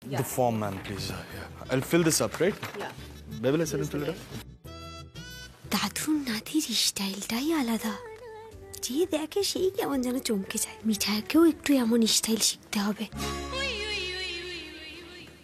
The form, ma'am, please. Yeah. I'll fill this up, right? Yeah. Where will I send it fill it up? দাদুর নাতির স্টাইলটাই আলাদা, যে দেখে সেই কেমন যেন চমকে যায়। মিঠাইকেও একটু এমন স্টাইল শিখতে হবে।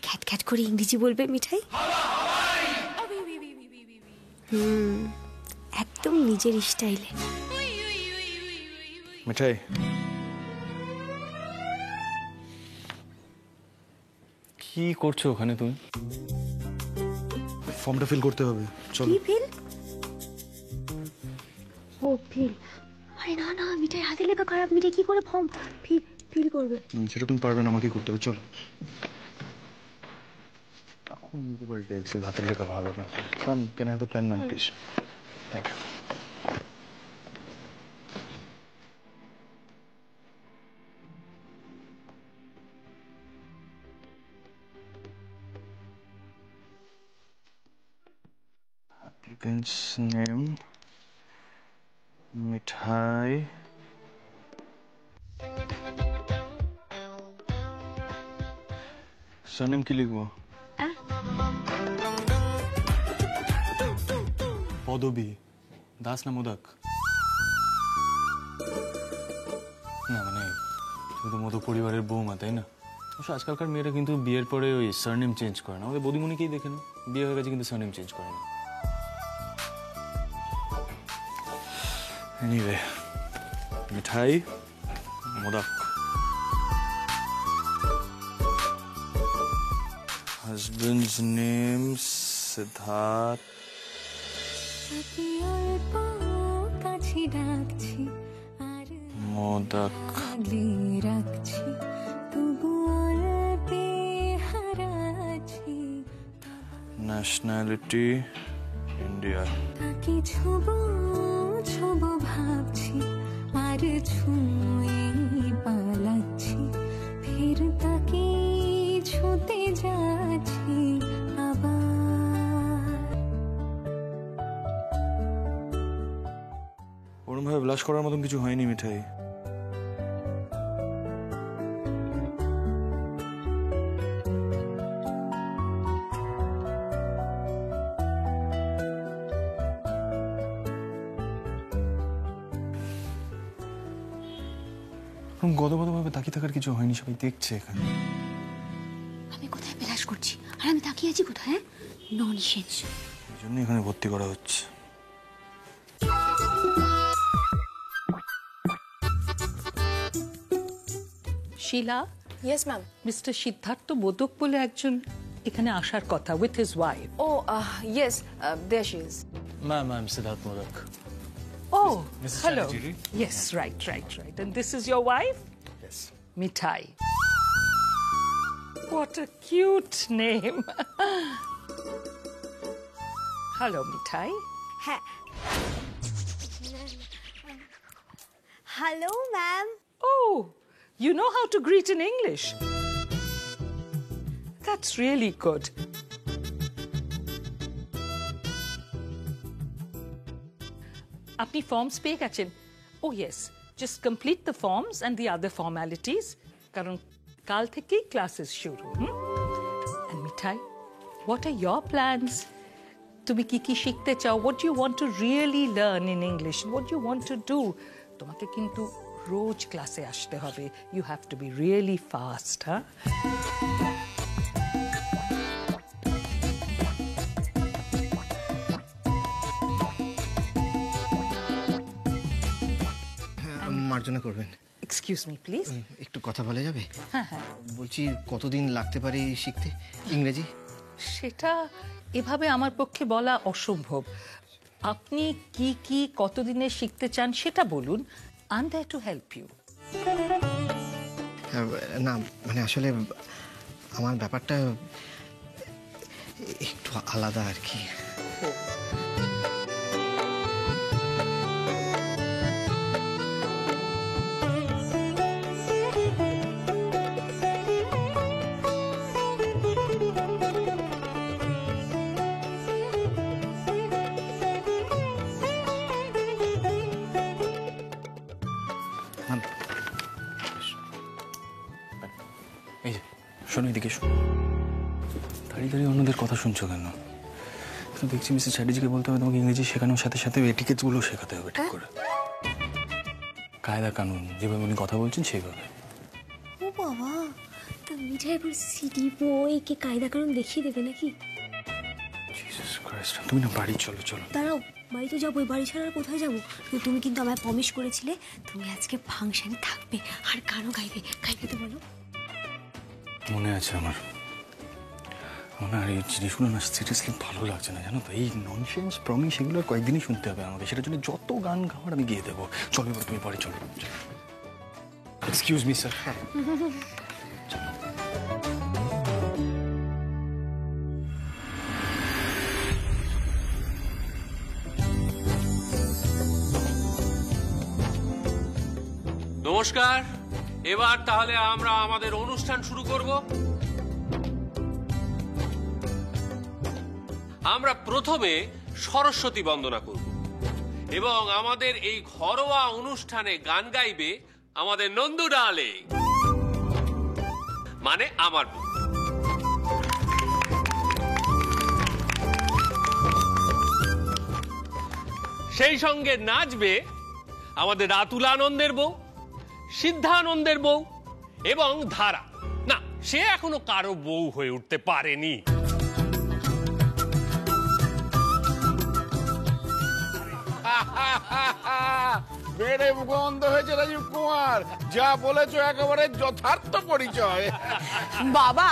খ্যাট খ্যাট করে ইংরেজি বলবে মিঠাই। একদম নিজের স্টাইলে। মিঠাই, কি করছো ওখানে তুমি? ফর্মটা ফিল করতে হবে, চলো। কি ফিল? ও ফিল। আরে না না, মিঠাই হাতে লেখা খারাপ, মিঠাই কি করে ফর্ম ফিল করবে? সেটা তুমি পারবে না, আমাকে করতে হবে, চলো। এখন এক্সেল হাতের লেখা ভালো না। Can I have the pen, man, please? Thank you. Applicant's name, Mithai. Surname কি লিখবো? পদবী দাস না মোদক? না মানে তুমি তো মোদক পরিবারের বৌমা, তাই না? অবশ্য আজকালকার মেয়েরা কিন্তু বিয়ের পরে ওই সারনেম চেঞ্জ করে না। আমাদের বৌদিমণিকেই দেখে না, বিয়ে হয়ে গেছে কিন্তু সারনেম চেঞ্জ করে না। এনিওয়ে, মিঠাই modak. Husband's name Siddharth. Modak. Nationality India. ওরম ভাবে ব্লাশ করার মতন কিছু হয়নি মিঠাই। গদগদভাবে তাকিয়ে থাকার কিছু হয়নি, সবাই দেখছে এখানে। আমি কোথায় ব্লাশ করছি আর আমি তাকিয়ে আছি কোথায়? ননসেন্স। এই জন্য এখানে ভর্তি করা হচ্ছে। Sheila? Yes, ma'am. Mr. Siddharth Modak bole ekjon ekhane ashar kotha with his wife. Oh, yes, there she is. Ma'am, I'm Siddharth Modak. Oh, Mrs. hello. Chatterjee? Yes, right. And this is your wife? Yes. Mithai. What a cute name. Hello, Mithai. Hello ma'am. Oh, you know how to greet in English. That's really good. আপনি forms পেয়ে গেছেন? Oh yes, just complete the forms and the other formalities কারণ কাল থেকেই classes শুরু। And Mithai, what are your plans? তুমি কি শিখতে চাও? What do you want to really learn in English? What do you want to do? তোমাকে কিন্তু রোজ ক্লাসে আসতে হবে। You have to be really fast, huh? মার্জনা করবেন। Excuse me, please. একটু কথা বলা যাবে? হ্যাঁ। বলছি কতদিন লাগতে পারে শিখতে ইংরেজি? সেটা এভাবে আমার পক্ষে বলা অসম্ভব। আপনি কি কতদিনে শিখতে চান সেটা বলুন। I'm there to help you. না মানে আসলে আমার ব্যাপারটা একটু আলাদা আর কি। শোনো এদিকে, শোনো। দাঁড়িয়ে দাঁড়িয়ে অন্যদের কথা শুনছো কেন? তো দেখছি মিসেস চ্যাটার্জিকে বলতে হবে তোমাকে ইংরেজি শেখানোর সাথে সাথে এটিকেটসগুলো শেখাতে হবে ঠিক করে। কায়দা কানুন যেভাবে উনি কথা বলছেন সেইভাবে। ও বাবা, তা মিঠাই সিটি বইকে কায়দা কানুন দেখিয়ে দেবে নাকি? জিসাস ক্রাইস্ট, তুমি না বাড়ি চলো। দাঁড়াও, বাড়ি তো যাবোই, বাড়ি ছাড়া আর কোথায় যাবো? তুমি কিন্তু আমায় প্রমিস করেছিলে তুমি আজকে ফাংশনে থাকবে আর গানও গাইবে তো বলো। মনে আছে আমার। আর এই জিনিসগুলো না সিরিয়াসলি ভালো লাগছে না, জানো তো? এই ননসেন্স প্রমিস এগুলো কয়েকদিনই শুনতে হবে আমাকে। সেটার জন্য যত গান গাওয়ার আমি গিয়ে দেবো। চলো এবার তুমি বাড়ি চলো। Excuse me sir. নমস্কার, এবার তাহলে আমরা আমাদের অনুষ্ঠান শুরু করব। আমরা প্রথমে সরস্বতী বন্দনা করব এবং আমাদের এই ঘরোয়া অনুষ্ঠানে গান গাইবে আমাদের নন্দু ডালে, মানে আমার বউ। সেই সঙ্গে নাচবে আমাদের রাতুলানন্দের বউ, সিদ্ধানন্দের বউ এবং ধারা। না, সে এখনো কারো বউ হয়ে উঠতে পারেনি। বেড়ে মুখবন্ধ হয়েছে রাজীব কুমার, যা বলেছো একেবারে যথার্থ পরিচয়। বাবা,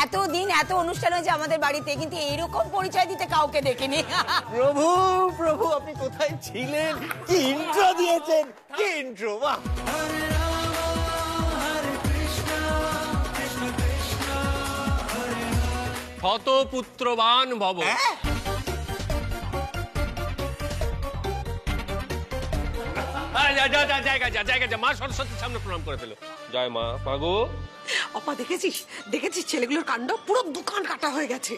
এতদিন এত অনুষ্ঠান হয়েছে আমাদের বাড়িতে, কিন্তু এইরকম পরিচয় দিতে কাউকে দেখিনি। প্রভু প্রভু, আপনি কোথায় ছিলেন? কি ইন্ট্রো দিয়েছেন, কি ইন্ট্রো! বাহ! শতপুত্রবান ভব। জায়গা মা সরস্বতীর সামনে প্রণাম করে ফেলো। জয় মা। পাগো অপা, দেখেছিস ছেলেগুলোর কাণ্ড? পুরো দোকান কাটা হয়ে গেছে।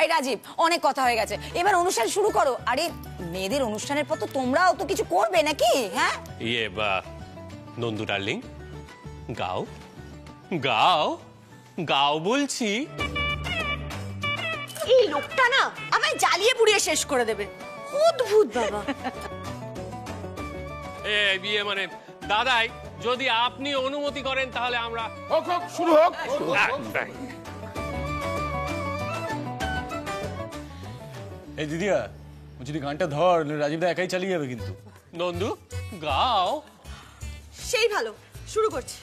এই রাজীব, অনেক কথা হয়ে গেছে, এবার অনুষ্ঠান শুরু করো। আরে মেয়েদের অনুষ্ঠানের পর তো তোমরাও তো কিছু করবে নাকি? হ্যাঁ, ইয়ে বা নন্দু ডার্লিং, গাও গাও গাও বলছি। এই লোকটা না আমায় জ্বালিয়ে পুড়িয়ে শেষ করে দেবে। অদ্ভুত বাবা। বিয়ে মানে দাদাই, যদি আপনি অনুমতি করেন তাহলে আমরা হোক শুরু হোক। এই দিদিয়া, যদি গানটা ধর, রাজীবদা একাই চালিয়ে যাবে কিন্তু। নন্দু গাও। সেই ভালো, শুরু করছি।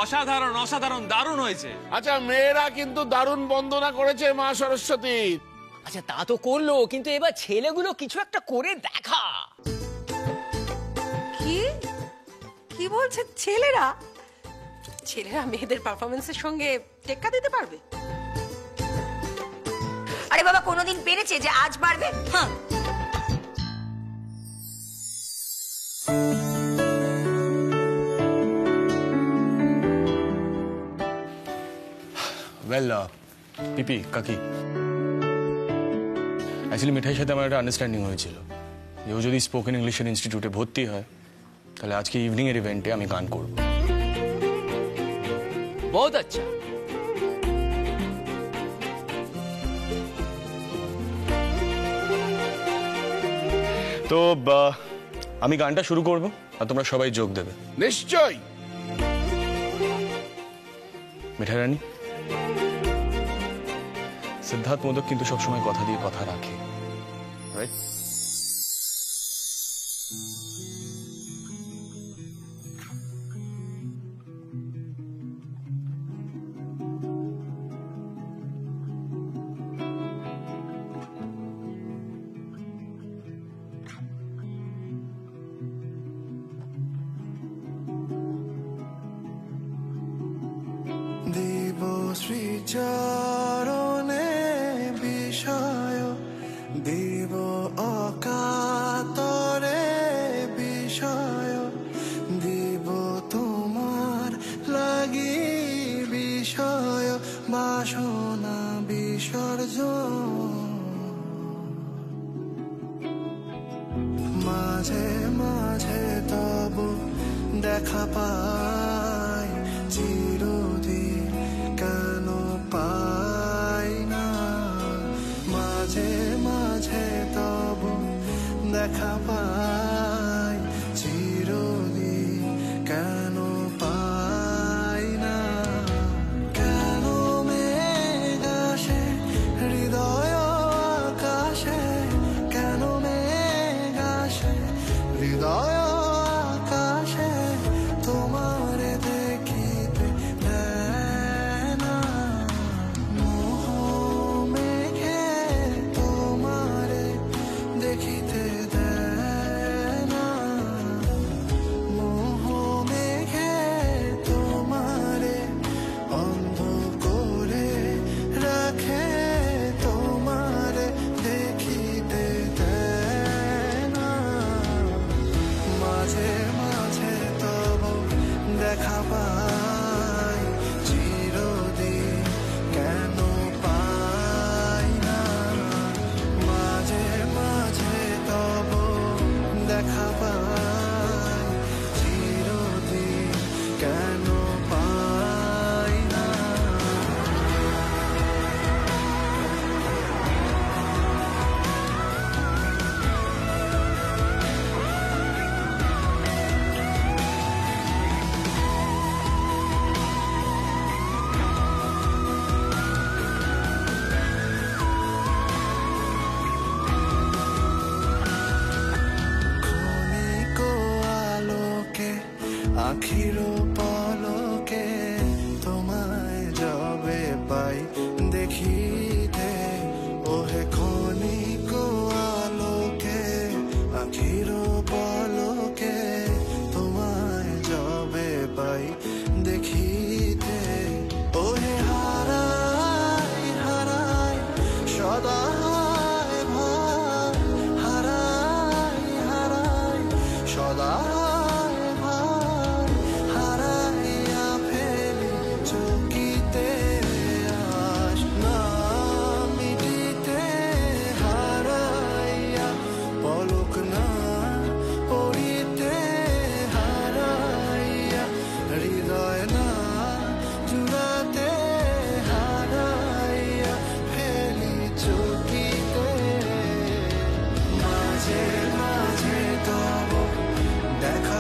অসাধারণ অসাধারণ দারুণ হয়েছে। আচ্ছা, মেয়েরা কিন্তু দারুণ বন্দনা করেছে মা সরস্বতীর। আচ্ছা তা তো করলো, কিন্তু এবার ছেলেগুলো কিছু একটা করে দেখা। কি কি বলছে? ছেলেরা ছেলেরা মেয়েদের পারফরমেন্সের সঙ্গে টেক্কা দিতে পারবে? আরে বাবা, কোনোদিন পেরেছে যে আজ পারবে? হ্যাঁ। ওয়েল পিপি কাকি, অ্যাকচুয়ালি মিঠাইয়ের সাথে আমার একটা আন্ডারস্ট্যান্ডিং হয়েছিল যে ও যদি স্পোকেন ইংলিশের ইনস্টিটিউটে ভর্তি হয় তাহলে আজকে ইভিনিং এর ইভেন্টে আমি গান করব। বহুত আচ্ছা। তো আমি গানটা শুরু করব আর তোমরা সবাই যোগ দেবে। নিশ্চয়ই। মিঠাই রানী, সিদ্ধার্থ মোদক কিন্তু সবসময় কথা দিয়ে কথা রাখে, রাইট? শ্রীচরণে বিষয় দেব অকাতরে বিষয় দেব তোমার লাগি বিষয় বাসনা বিসর্জন মাঝে মাঝে তব দেখা পাই চিরদিন কেন পাই না মাঝে মাঝে তব দেখা পাই চিরদিন কেন পাই না কেন মেঘ আসে হৃদয় আকাশে কেন মেঘ আসে হৃদয় আকাশে তোমার দেখিতে দেয় না মোহ মেঘে তোমারে দেখিতে দেয় না মোহ মেঘে তোমারে অন্ধ করে রাখে তোমারে দেখিতে দেয় না মাঝে মাঝে তব দেখা পাই চিরদিন কেন পাই না মাঝে মাঝে তব দেখা পাই চিরদিন কেন পাই না ক্ষণিক আলোকে আখির পলকে তোমায় যবে পাই দেখিতে ওহে ক্ষণিক আলোকে আখির পলকে তোমায় যবে পাই দেখিতে ওহে হারাই হারাই সদা হারাই হারাই সদা হারাইয়া ফেলি চকিতে আস না মিটিতে হারাইয়া পলক না পড়িতে হারাইয়া হৃদয় না জুড়াতে হারাইয়া ফেলি চকিতে মাঝে মাঝে তব দেখা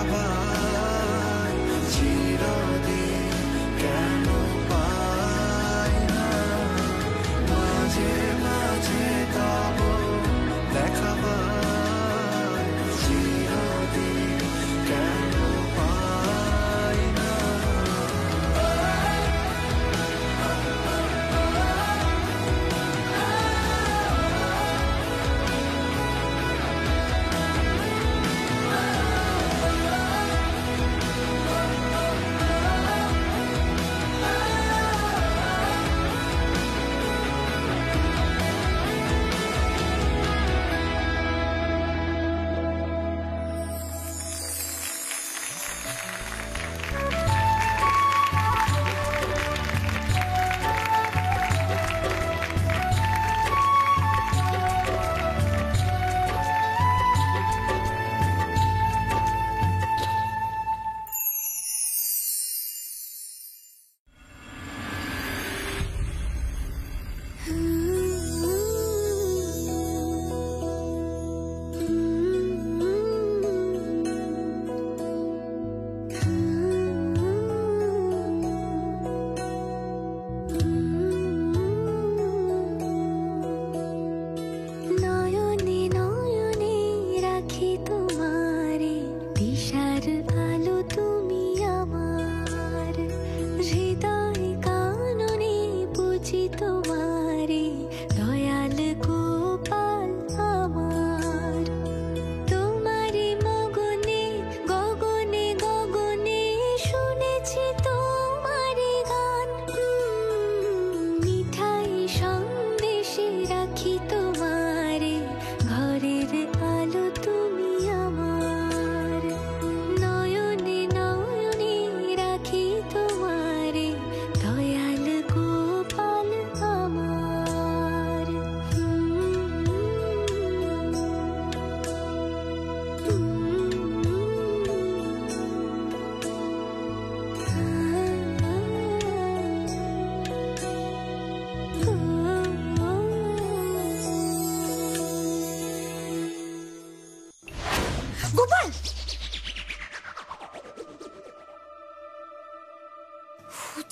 গোপাল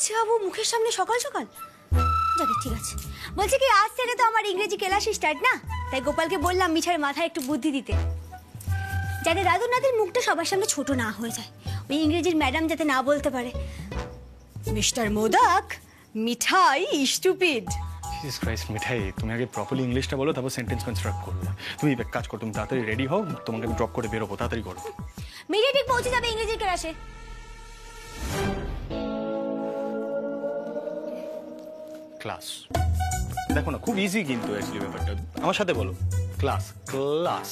যাবো মুখের সামনে সকাল সকাল। যাকে ঠিক আছে, বলছি কি আজ থেকে তো আমার ইংরেজি ক্লাস স্টার্ট না, তাই গোপালকে বললাম মিঠার মাথায় একটু বুদ্ধি দিতে, যাতে দাদু নাতির মুখটা সবার সামনে ছোট না হয়ে যায়। ওই ইংরেজির ম্যাডাম যাতে না বলতে পারে মিস্টার মোদক মিঠাই স্টুপিড। জিসাস ক্রাইস্ট মিঠাই, তুমি আগে প্রপারলি ইংলিশটা বলো, তারপর সেন্টেন্স কনস্ট্রাক্ট করবে। তুমি এক কাজ করো, তুমি তাড়াতাড়ি রেডি হও, তোমাকে আমি ড্রপ করে বেরোবো, তাড়াতাড়ি করো। মিঠাই ঠিক পৌঁছে যাবে ইংরেজির ক্লাসে। ক্লাস দেখো না, খুব ইজি কিন্তু অ্যাকচুয়ালি ব্যাপারটা। আমার সাথে বলো, ক্লাস ক্লাস।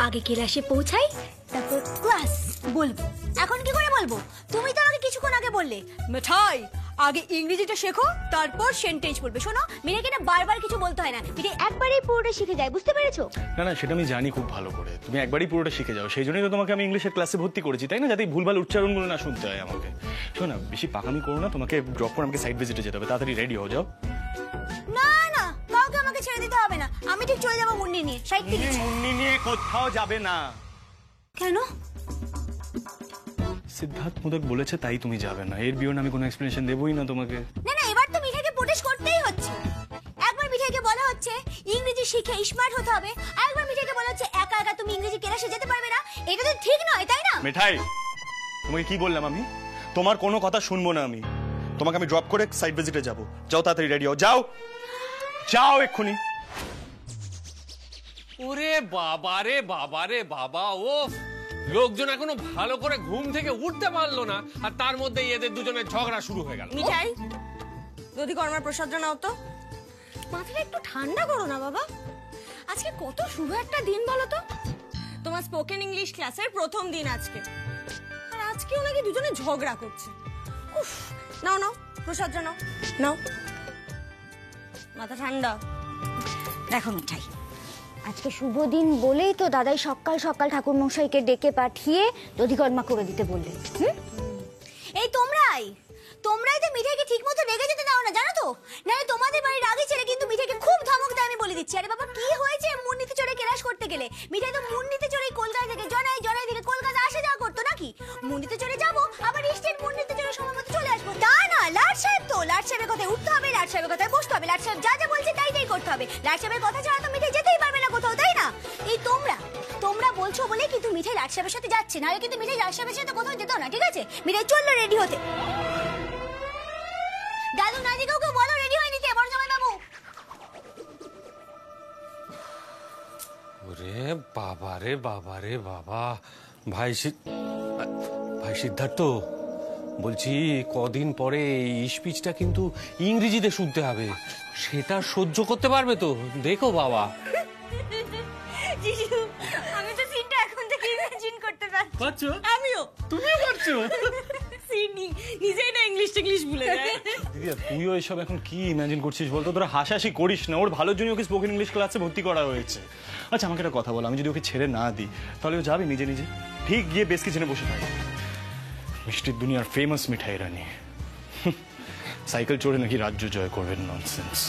আগে ক্লাসে পৌঁছাই তারপর ক্লাস বলবো। এখন কি করে বলবো? তুমি তো আমাকে কিছুক্ষণ আগে বললে মিঠাই আগে ইংরেজিটা শেখো তারপর সেন্টেন্স বলবে। শোনো, মিঠাইকে না বারবার কিছু বলতে হয় না, মিঠাই একবারেই পুরোটা শিখে যায়, বুঝতে পেরেছো? না না, সেটা আমি জানি খুব ভালো করে, তুমি একবারই পুরোটা শিখে যাও। সেই জন্যই তো তোমাকে আমি ইংলিশের ক্লাসে ভর্তি করেছি, তাই না? যাতে ভুলভাল উচ্চারণগুলো না শুনতে হয় আমাকে। শোনো না, বেশি পাকামি করো না, তোমাকে ড্রপ করে আমাকে সাইড ভিজিটে যেতে হবে, তাড়াতাড়ি রেডি হয়ে যাও। না না, কাউকে আমাকে ছেড়ে দিতে হবে না, আমি ঠিক চলে যাবো মুন্নি নিয়ে। সাইড থেকে মুন্নি নিয়ে কোথাও যাবে না। কেন? সিদ্ধার্থ মোদক বলেছে তাই তুমি যাবে না, এর বিয়ন্ড আমি কোনো এক্সপ্লেনেশন দেবই না তোমাকে। না না, এবার তো মিঠাইকে প্রোটেস্ট করতেই হচ্ছে। একবার মিঠাইকে বলা হচ্ছে ইংরেজি শিখে স্মার্ট হতে হবে, আর একবার মিঠাইকে বলা হচ্ছে একা একা তুমি ইংরেজি ক্লাসে যেতে পারবে না। এটা তো ঠিক নয়, তাই না? মিঠাই, তোমাকে কি বললাম আমি? তোমার কোনো কথা শুনবো না আমি। তোমাকে আমি ড্রপ করে সাইড ভিজিটে যাবো। যাও, তাড়াতাড়ি রেডি হও, যাও যাও এক্ষুনি। ওরে বাবা রে বাবা রে বাবা, ও লোকজন এখনো ভালো করে ঘুম থেকে উঠতে পারলো না, আর তার মধ্যে এদের দুজনের ঝগড়া শুরু হয়ে গেল। মিঠাই, যদি কর্মার প্রসাদ নাও তো। মাথাটা একটু ঠান্ডা করো না বাবা, আজকে কত শুভ একটা দিন বলো তো। তোমার স্পোকেন ইংলিশ ক্লাসের প্রথম দিন আজকে, আর আজকেও নাকি দুজনে ঝগড়া করছে। উফ, নাও নাও প্রসাদ নাও, নাও মাথা ঠান্ডা। দেখো মিঠাই, আজকে শুভ দিন বলেই তো দাদাই সকাল সকাল ঠাকুর মশাইকে ডেকে পাঠিয়ে দধিকর্মা করে দিতে বললেন। এই তোমরাই তো মিঠাইকে ঠিক মতো রেখে যেতে দাও না, জানো তো? না তোমাদের বাড়ির রাগী ছেলে কিন্তু মিঠাইকে খুব ধমক দেয়, আমি বলে দিচ্ছি। আরে বাবা, কি হয়েছে? মুন্নিতে চড়ে ক্লাস করতে গেলে মিঠাই তো মুন্নিতে চড়ে কলকাতা থেকে জনাই থেকে কলকাতা আসা যাওয়া করতো নাকি? মুন্নিতে চড়ে যাবো, আবার স্টেট মুন্নিতে চড়ে সময় মতো চলে আসবো, তা না। লাট সাহেবের কথায় উঠতে হবে, লাট সাহেবের কথায় বসতে হবে, লাট সাহেব যা যা বলছে তাই করতে হবে। লাট সাহেবের কথা ছাড়া তো মিঠাই যেতেই পারবে না কোথাও, তাই না? এই তোমরা বলছো বলে কিন্তু মিঠাই লাট সাহেবের সাথে যাচ্ছে, নাহলে কিন্তু মিঠাই লাট সাহেবের সাথে কোথাও যেত না, ঠিক আছে? মিঠাই চললো রেডি হতে। দাদু নাদিকেও বলো রেডি হয়ে নিতে, বড় জামাই বাবু। ওরে বাবা রে বাবা রে বাবা, ভাই সিদ্ধার্থ, বলছি কদিন পরে এই স্পিচটা কিন্তু ইংরেজিতে শুনতে হবে, সেটা সহ্য করতে পারবে তো? দেখো বাবা। জিজু, আমি তো সিনটা এখন থেকে ইমাজিন করতে পারছি। আমিও। তুমিও পারছো? নিজেই না ইংলিশ ভুলে যায়। দিদি, তুইও এসব এখন কি ইমাজিন করছিস বলতো? তোরা হাসাহাসি করিস না, ওর ভালোর জন্য ওকে স্পোকেন ইংলিশ ক্লাসে ভর্তি করা হয়েছে। আচ্ছা আমাকে একটা কথা বল, আমি যদি ওকে ছেড়ে না দিই তাহলে ও যাবে নিজে নিজে? ঠিক গিয়ে বেশ কিচেনে বসে থাকে, মিষ্টির দুনিয়ার ফেমাস মিঠাই রানী, সাইকেল চড়ে নাকি রাজ্য জয় করবেন। ননসেন্স।